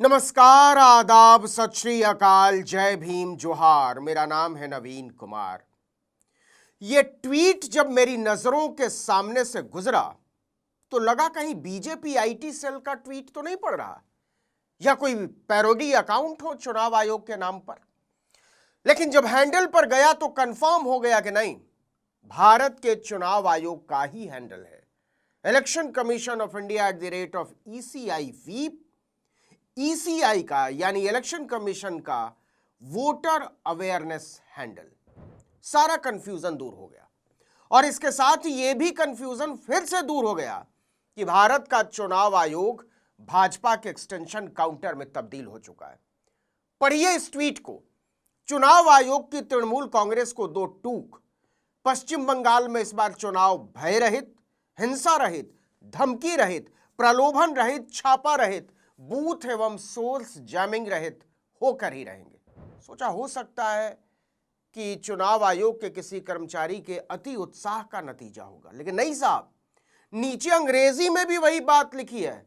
नमस्कार, आदाब, सत श्री अकाल, जय भीम, जोहार। मेरा नाम है नवीन कुमार। यह ट्वीट जब मेरी नजरों के सामने से गुजरा तो लगा कहीं बीजेपी आईटी सेल का ट्वीट तो नहीं पड़ रहा या कोई पैरोडी अकाउंट हो चुनाव आयोग के नाम पर। लेकिन जब हैंडल पर गया तो कंफर्म हो गया कि नहीं, भारत के चुनाव आयोग का ही हैंडल है। Election commission of India @ ECI weep. ECI का यानी इलेक्शन कमीशन का वोटर अवेयरनेस हैंडल। सारा कंफ्यूजन दूर हो गया और इसके साथ ही यह भी कंफ्यूजन फिर से दूर हो गया कि भारत का चुनाव आयोग भाजपा के एक्सटेंशन काउंटर में तब्दील हो चुका है। पढ़िए इस ट्वीट को। चुनाव आयोग की तृणमूल कांग्रेस को दो टूक। पश्चिम बंगाल में इस बार चुनाव भय रहित, हिंसा रहित, धमकी रहित, प्रलोभन रहित, छापा रहित, बूथ एवं सोर्स जैमिंग रहित होकर ही रहेंगे। सोचा हो सकता है कि चुनाव आयोग के किसी कर्मचारी के अति उत्साह का नतीजा होगा, लेकिन नहीं साहब, नीचे अंग्रेजी में भी वही बात लिखी है।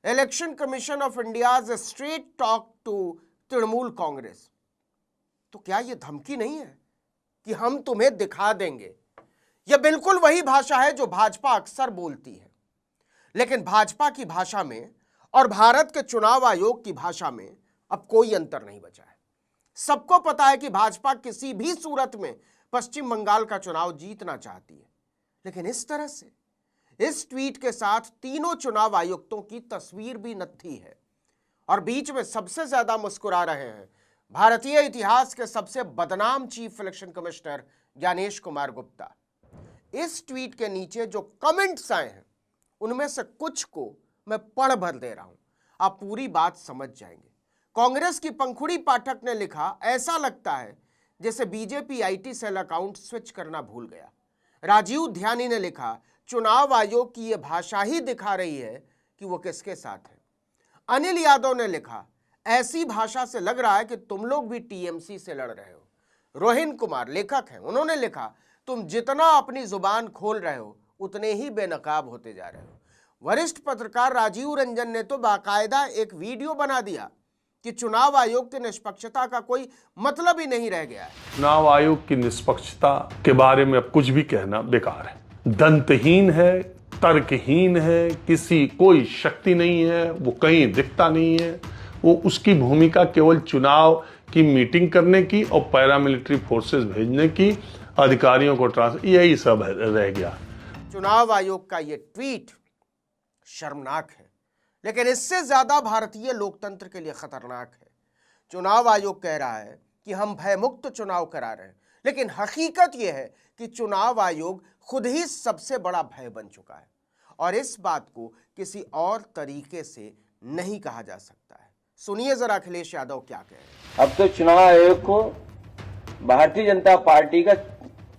Election commission of India's straight talk to Trinamool Congress. तो क्या यह धमकी नहीं है कि हम तुम्हें दिखा देंगे? यह बिल्कुल वही भाषा है जो भाजपा अक्सर बोलती है, लेकिन भाजपा की भाषा में और भारत के चुनाव आयोग की भाषा में अब कोई अंतर नहीं बचा है। सबको पता है कि भाजपा किसी भी सूरत में पश्चिम बंगाल का चुनाव जीतना चाहती है, लेकिन इस तरह से इस ट्वीट के साथ तीनों चुनाव आयुक्तों की तस्वीर भी नत्थी है और बीच में सबसे ज्यादा मुस्कुरा रहे हैं भारतीय इतिहास के सबसे बदनाम chief election commissioner Gyanesh Kumar Gupta. इस ट्वीट के नीचे जो कमेंट्स आए हैं उनमें से कुछ को मैं पढ़ भर दे रहा हूं, आप पूरी बात समझ जाएंगे। कांग्रेस की पंखुड़ी पाठक ने लिखा, ऐसा लगता है जैसे BJP IT sale account switch करना भूल गया। राजीव ध्यानी ने लिखा, चुनाव आयोग की यह भाषा ही दिखा रही है कि वो किसके साथ है। अनिल यादव ने लिखा, ऐसी भाषा से लग रहा है कि तुम लोग भी टीएमसी से लड़ रहे हो। रोहिन कुमार लेखक हैं, उन्होंने लिखा, तुम जितना अपनी जुबान खोल रहे हो उतने ही बेनकाब होते जा रहे हो। वरिष्ठ पत्रकार राजीव रंजन ने तो बाकायदा एक वीडियो बना दिया कि चुनाव आयोग की निष्पक्षता का कोई मतलब ही नहीं रह गया है। चुनाव आयोग की निष्पक्षता के बारे में अब कुछ भी कहना बेकार है। दंतहीन है, तर्कहीन है, किसी कोई शक्ति नहीं है, वो कहीं दिखता नहीं है। वो उसकी भूमिका केवल चुनाव की मीटिंग करने की और पैरामिलिट्री फोर्सेस भेजने की, अधिकारियों को ट्रांसफर, यही सब रह गया। चुनाव आयोग का ये ट्वीट शर्मनाक है, लेकिन इससे ज्यादा भारतीय लोकतंत्र के लिए खतरनाक है। चुनाव आयोग कह रहा है कि हम भयमुक्त चुनाव करा रहे हैं, लेकिन हकीकत यह है कि चुनाव आयोग खुद ही सबसे बड़ा भय बन चुका है और इस बात को किसी और तरीके से नहीं कहा जा सकता है। सुनिए जरा अखिलेश यादव क्या कह रहे हैं। अब तो चुनाव आयोग को भारतीय जनता पार्टी का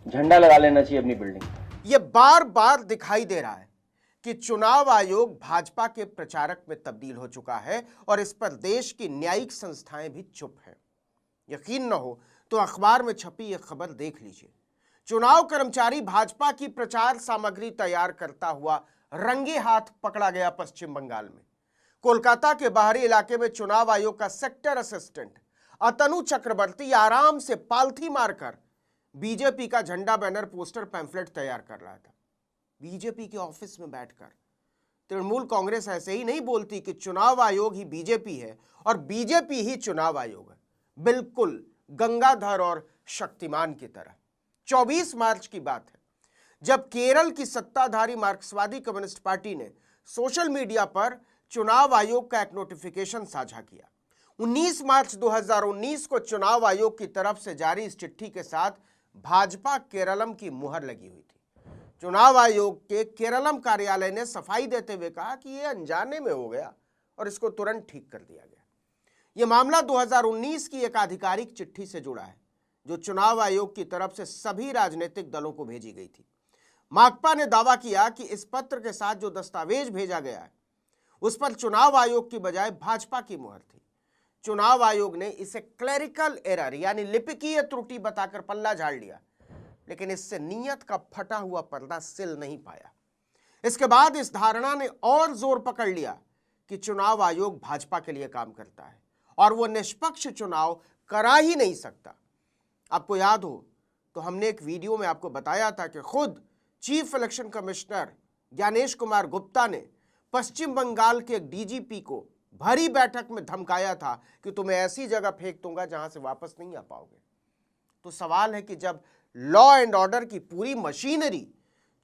झंडा लगा लेना चाहिए अपनी बिल्डिंग। यह बार बार दिखाई दे रहा है कि चुनाव आयोग भाजपा के प्रचारक में तब्दील हो चुका है और इस पर देश की न्यायिक संस्थाएं भी चुप हैं। यकीन न हो तो अखबार में छपी यह खबर देख लीजिए। चुनाव कर्मचारी भाजपा की प्रचार सामग्री तैयार करता हुआ रंगे हाथ पकड़ा गया पश्चिम बंगाल में। कोलकाता के बाहरी इलाके में चुनाव आयोग का सेक्टर असिस्टेंट अतनु चक्रवर्ती आराम से पालथी मारकर बीजेपी का झंडा, बैनर, पोस्टर, पैम्फलेट तैयार कर रहा था। बीजेपी के ऑफिस में बैठकर तृणमूल कांग्रेस ऐसे ही नहीं बोलती कि चुनाव आयोग ही बीजेपी है और बीजेपी ही चुनाव आयोग है। बिल्कुल गंगाधर और शक्तिमान की तरह। 24 मार्च की बात है जब केरल की सत्ताधारी मार्क्सवादी कम्युनिस्ट पार्टी ने सोशल मीडिया पर चुनाव आयोग का एक नोटिफिकेशन साझा किया। 19 मार्च 2019 को चुनाव आयोग की तरफ से जारी इस चिट्ठी के साथ भाजपा केरलम की मुहर लगी हुई थी। चुनाव आयोग के केरलम कार्यालय ने सफाई देते हुए कहा कि यह अनजाने में हो गया और इसको तुरंत ठीक कर दिया गया। यह मामला 2019 की एक आधिकारिक चिट्ठी से जुड़ा है जो चुनाव आयोग की तरफ से सभी राजनीतिक दलों को भेजी गई थी। माकपा ने दावा किया कि इस पत्र के साथ जो दस्तावेज भेजा गया है उस पर चुनाव आयोग की बजाय भाजपा की मुहर थी। चुनाव आयोग ने इसे क्लेरिकल एरर यानी लिपिकीय त्रुटि बताकर पल्ला झाड़ लिया, लेकिन इससे नीयत का फटा हुआ पर्दा सिल नहीं पाया। इसके बाद इस धारणा ने और जोर पकड़ लिया कि चुनाव आयोग भाजपा के लिए काम करता है और वो निष्पक्ष चुनाव करा ही नहीं सकता। आपको याद हो तो हमने एक वीडियो में आपको बताया था कि खुद chief election commissioner Gyanesh Kumar Gupta ने पश्चिम बंगाल के एक डीजीपी को भरी बैठक में धमकाया था कि तुम्हें ऐसी जगह फेंक दूंगा जहां से वापस नहीं आ पाओगे। तो सवाल है कि जब लॉ एंड ऑर्डर की पूरी मशीनरी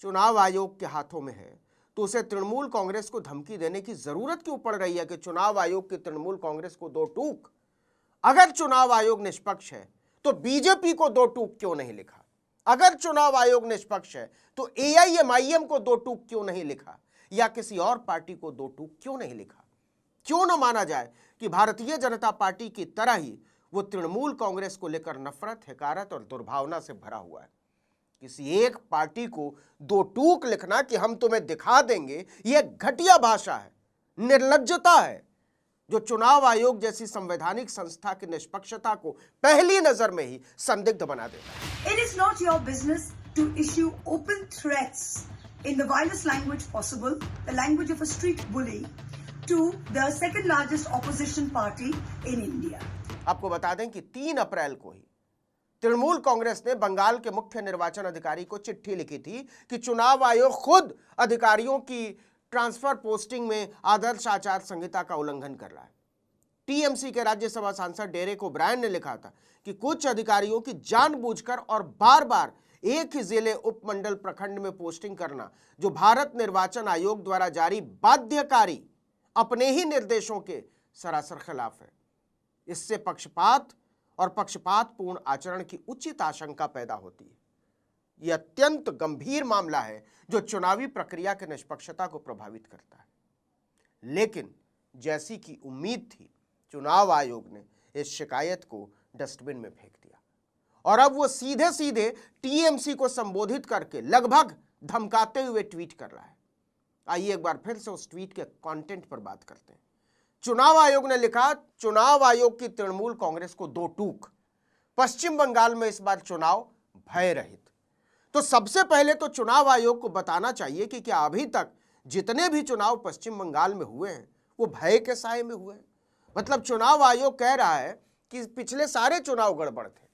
चुनाव आयोग के हाथों में है तो उसे तृणमूल कांग्रेस को धमकी देने की जरूरत क्यों पड़ रही है कि चुनाव आयोग की तृणमूल कांग्रेस को दो टूक? अगर चुनाव आयोग निष्पक्ष है तो बीजेपी को दो टूक क्यों नहीं लिखा? अगर चुनाव आयोग निष्पक्ष है तो एआईएमआईएम को दो टूक क्यों नहीं लिखा या किसी और पार्टी को दो टूक क्यों नहीं लिखा? क्यों न माना जाए कि भारतीय जनता पार्टी की तरह ही वो तृणमूल कांग्रेस को लेकर नफरत, हकारत और दुर्भावना से भरा हुआ है। किसी एक पार्टी को दो टूक लिखना कि हम तुम्हें दिखा देंगे, यह घटिया भाषा है, निर्लज्जता है, जो चुनाव आयोग जैसी संवैधानिक संस्था की निष्पक्षता को पहली नजर में ही संदिग्ध बना देता है। It is not your business to issue open threats in the vilest language possible, the language of a street bully, to the second largest opposition party in India. आपको बता दें कि 3 अप्रैल को ही तृणमूल कांग्रेस ने बंगाल के मुख्य निर्वाचन अधिकारी को चिट्ठी लिखी थी कि चुनाव आयोग खुद अधिकारियों की ट्रांसफर पोस्टिंग में आदर्श आचार संहिता का उल्लंघन कर रहा है। टीएमसी के राज्यसभा सांसद डेरेक ओब्रायन ने लिखा था कि कुछ अधिकारियों की जानबूझकर और बार बार एक ही जिले, उपमंडल, प्रखंड में पोस्टिंग करना जो भारत निर्वाचन आयोग द्वारा जारी बाध्यकारी अपने ही निर्देशों के सरासर खिलाफ है। इससे पक्षपात और पक्षपातपूर्ण आचरण की उचित आशंका पैदा होती है। यह अत्यंत गंभीर मामला है जो चुनावी प्रक्रिया की निष्पक्षता को प्रभावित करता है। लेकिन जैसी कि उम्मीद थी, चुनाव आयोग ने इस शिकायत को डस्टबिन में फेंक दिया और अब वो सीधे सीधे टीएमसी को संबोधित करके लगभग धमकाते हुए ट्वीट कर रहा है। आइए एक बार फिर से उस ट्वीट के कंटेंट पर बात करते हैं। चुनाव आयोग ने लिखा, चुनाव आयोग की तृणमूल कांग्रेस को दो टूक, पश्चिम बंगाल में इस बार चुनाव भय रहित। तो सबसे पहले तो चुनाव आयोग को बताना चाहिए कि क्या अभी तक जितने भी चुनाव पश्चिम बंगाल में हुए हैं वो भय के साए में हुए हैं? मतलब चुनाव आयोग कह रहा है कि पिछले सारे चुनाव गड़बड़ थे।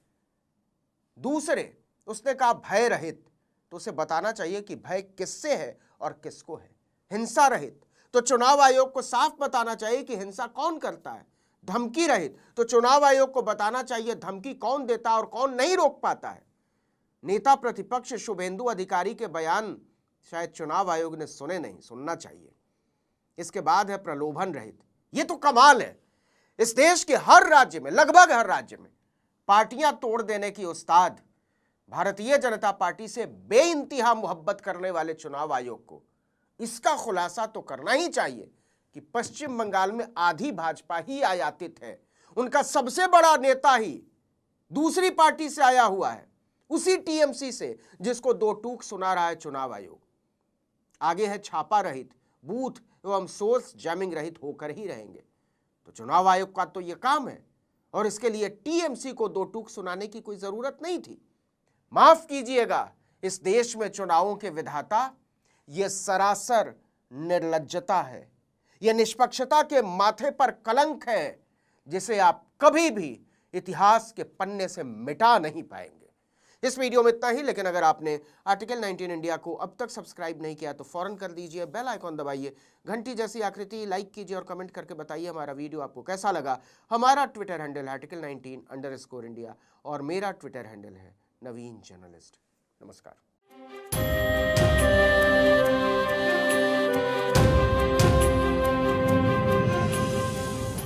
दूसरे, उसने कहा भय रहित, तो उसे बताना चाहिए कि भय किससे है और किसको है। हिंसा रहित, तो चुनाव आयोग को साफ बताना चाहिए कि हिंसा कौन करता है। धमकी रहित, तो चुनाव आयोग को बताना चाहिए धमकी कौन देता है और कौन नहीं रोक पाता है। नेता प्रतिपक्ष शुभेंदु अधिकारी के बयान शायद चुनाव आयोग ने सुने नहीं, सुनना चाहिए। इसके बाद है प्रलोभन रहित। यह तो कमाल है, इस देश के हर राज्य में, लगभग हर राज्य में पार्टियां तोड़ देने की उस्ताद भारतीय जनता पार्टी से बेइंतहा मोहब्बत करने वाले चुनाव आयोग को इसका खुलासा तो करना ही चाहिए कि पश्चिम बंगाल में आधी भाजपा ही आयातित है। उनका सबसे बड़ा नेता ही दूसरी पार्टी से आया हुआ है, उसी टीएमसी से, जिसको दो टूक सुना रहा है चुनाव आयोग। आगे है छापा रहित, बूथ एवं सोर्स जैमिंग रहित होकर ही रहेंगे। तो चुनाव आयोग का तो यह काम है और इसके लिए टीएमसी को दो टूक सुनाने की कोई जरूरत नहीं थी। माफ कीजिएगा, इस देश में चुनावों के विधाता, यह सरासर निर्लज्जता है, यह निष्पक्षता के माथे पर कलंक है जिसे आप कभी भी इतिहास के पन्ने से मिटा नहीं पाएंगे। इस वीडियो में इतना ही, लेकिन अगर आपने आर्टिकल 19 इंडिया को अब तक सब्सक्राइब नहीं किया तो फौरन कर दीजिए, बेल आइकॉन दबाइए, घंटी जैसी आकृति लाइक कीजिए और कमेंट करके बताइए हमारा वीडियो आपको कैसा लगा। हमारा ट्विटर हैंडल है article19_India और मेरा ट्विटर हैंडल है नवीन जर्नलिस्ट। नमस्कार।